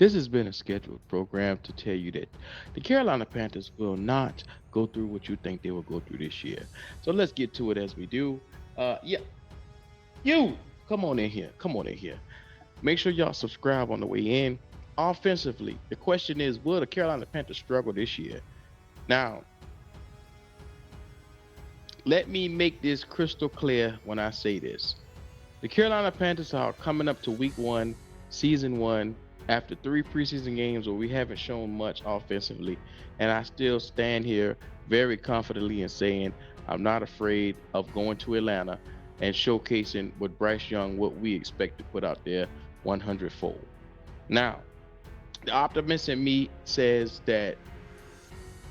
This has been a scheduled program to tell you that the Carolina Panthers will not go through what you think they will go through this year. So let's get to it as we do. Yeah, you come on in here. Come on in here. Make sure y'all subscribe on the way in. Offensively, the question is, will the Carolina Panthers struggle this year? Now, let me make this crystal clear when I say this. The Carolina Panthers are coming up to week one, season one, after three preseason games where we haven't shown much offensively. And I still stand here very confidently and saying I'm not afraid of going to Atlanta and showcasing with Bryce Young what we expect to put out there 100-fold. Now, the optimist in me says that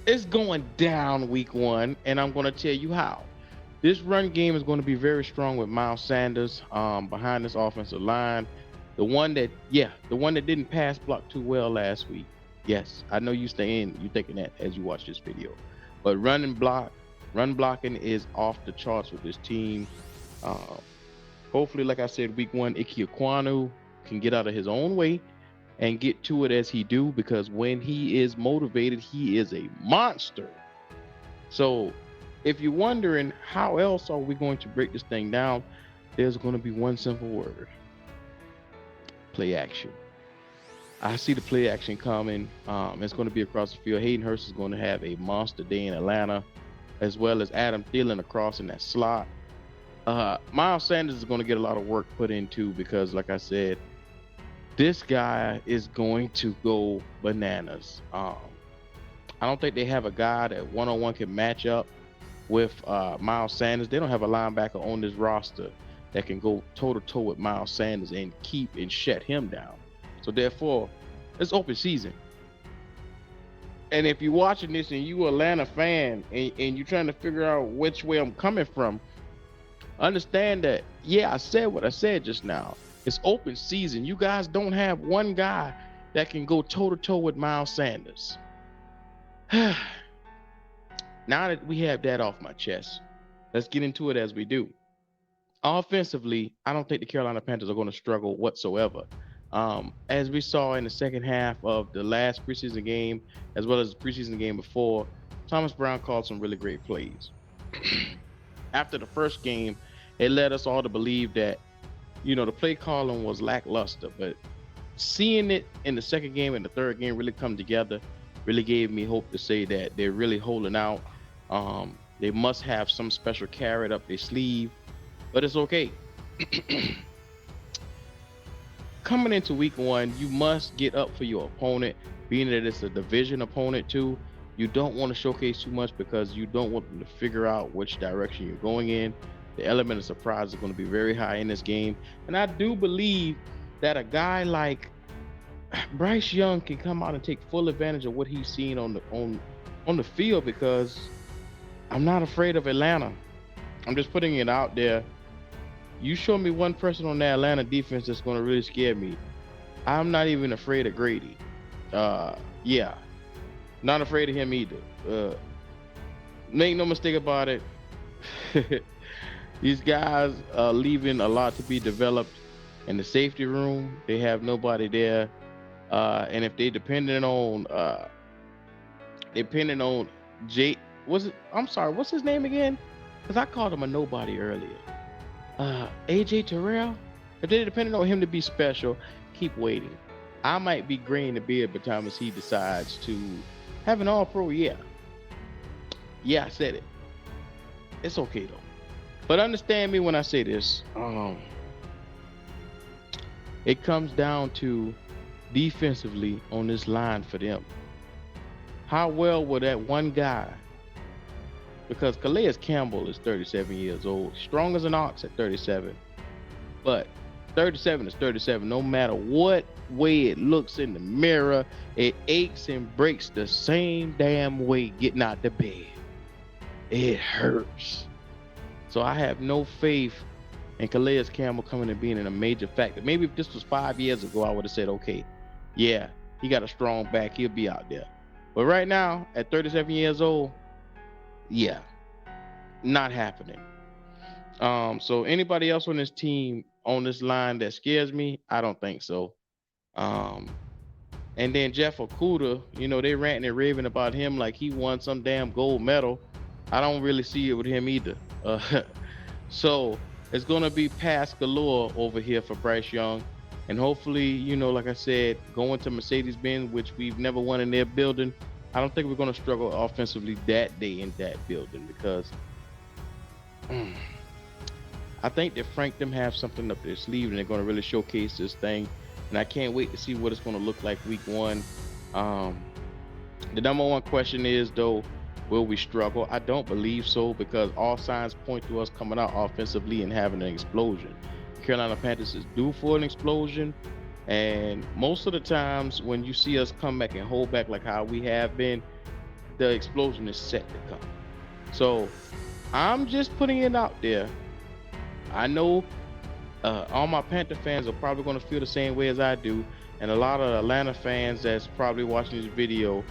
it's going down week one, and I'm going to tell you how. This run game is going to be very strong with Miles Sanders behind this offensive line. The one that didn't pass block too well last week. Yes, I know you thinking that as you watch this video. But run blocking is off the charts with this team. Um, Hopefully, like I said, week one, 𝐥𝐤𝐤𝐞 can get out of his own way and get to it as he do, because when he is motivated, he is a monster. So if you're wondering how else are we going to break this thing down, there's going to be one simple word: play action. I see the play action coming. It's going to be across the field. Hayden Hurst is going to have a monster day in Atlanta, as well as Adam Thielen across in that slot. Miles Sanders is going to get a lot of work put into, because, like I said, this guy is going to go bananas. I don't think they have a guy that one-on-one can match up with Miles Sanders. They don't have a linebacker on this roster that can go toe-to-toe with Miles Sanders and keep and shut him down. So therefore, it's open season. And if you're watching this and you're an Atlanta fan and you're trying to figure out which way I'm coming from, understand that, yeah, I said what I said just now. It's open season. You guys don't have one guy that can go toe-to-toe with Miles Sanders. Now that we have that off my chest, let's get into it as we do. Offensively, I don't think the Carolina Panthers are going to struggle whatsoever. As we saw in the second half of the last preseason game, as well as the preseason game before, Thomas Brown called some really great plays. After the first game, it led us all to believe that, the play calling was lackluster, but seeing it in the second game and the third game really come together really gave me hope to say that they're really holding out. They must have some special carrot up their sleeve, but it's okay. Coming into week one, you must get up for your opponent, being that it's a division opponent too. You don't want to showcase too much because you don't want them to figure out which direction you're going in. The element of surprise is going to be very high in this game. And I do believe that a guy like Bryce Young can come out and take full advantage of what he's seen on the field, because I'm not afraid of Atlanta. I'm just putting it out there. You show me one person on that Atlanta defense that's going to really scare me. I'm not even afraid of Grady. Yeah, not afraid of him either. Make no mistake about it. These guys are leaving a lot to be developed in the safety room. They have nobody there, and if they depending on J, I'm sorry, what's his name again? Because I called him a nobody earlier. 𝐥𝐤𝐤𝐞. If they're depending on him to be special, keep waiting. I might be graying the beard by the time he decides to have an all-pro year. Yeah, I said it. It's okay though. But understand me when I say this. It comes down to defensively on this line for them. How well will that one guy, because 𝐜𝐨𝐴𝐵 is 37 years old, strong as an ox at 37, but 37 is 37. No matter what way it looks in the mirror, it aches and breaks the same damn way getting out the bed. It hurts. So I have no faith in 𝐜𝐨𝐴𝐵 coming and being in a major factor. Maybe if this was 5 years ago, I would have said, okay, yeah, he got a strong back, he'll be out there. But right now, at 37 years old, yeah, not happening. So anybody else on this team, on this line, that scares me? I don't think so. Um, And then Jeff Okudah, they ranting and raving about him like he won some damn gold medal. I don't really see it with him either. So it's gonna be pass galore over here for Bryce Young, and hopefully, like I said, going to Mercedes-Benz, which we've never won in their building. I don't think we're gonna struggle offensively that day in that building because I think that Frank them have something up their sleeve and they're gonna really showcase this thing. And I can't wait to see what it's gonna look like week one. The number one question is though, will we struggle? I don't believe so because all signs point to us coming out offensively and having an explosion. Carolina Panthers is due for an explosion, and most of the times when you see us come back and hold back like how we have been, the explosion is set to come. So I'm just putting it out there. I know all my Panther fans are probably going to feel the same way as I do, and a lot of Atlanta fans that's probably watching this video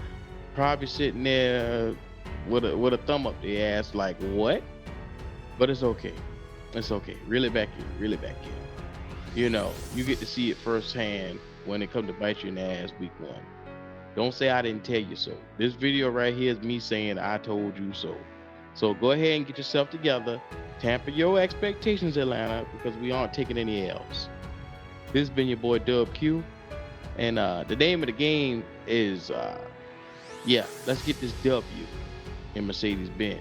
probably sitting there with a thumb up their ass like, what? But it's okay. It's okay. Reel it back in. You get to see it firsthand when it comes to bite you in the ass week one. Don't say I didn't tell you so. This video right here is me saying I told you so. So go ahead and get yourself together. Tamper your expectations, Atlanta, because we aren't taking any L's. This has been your boy 𝐥𝐤𝐞. And the name of the game is, let's get this W in Mercedes-Benz.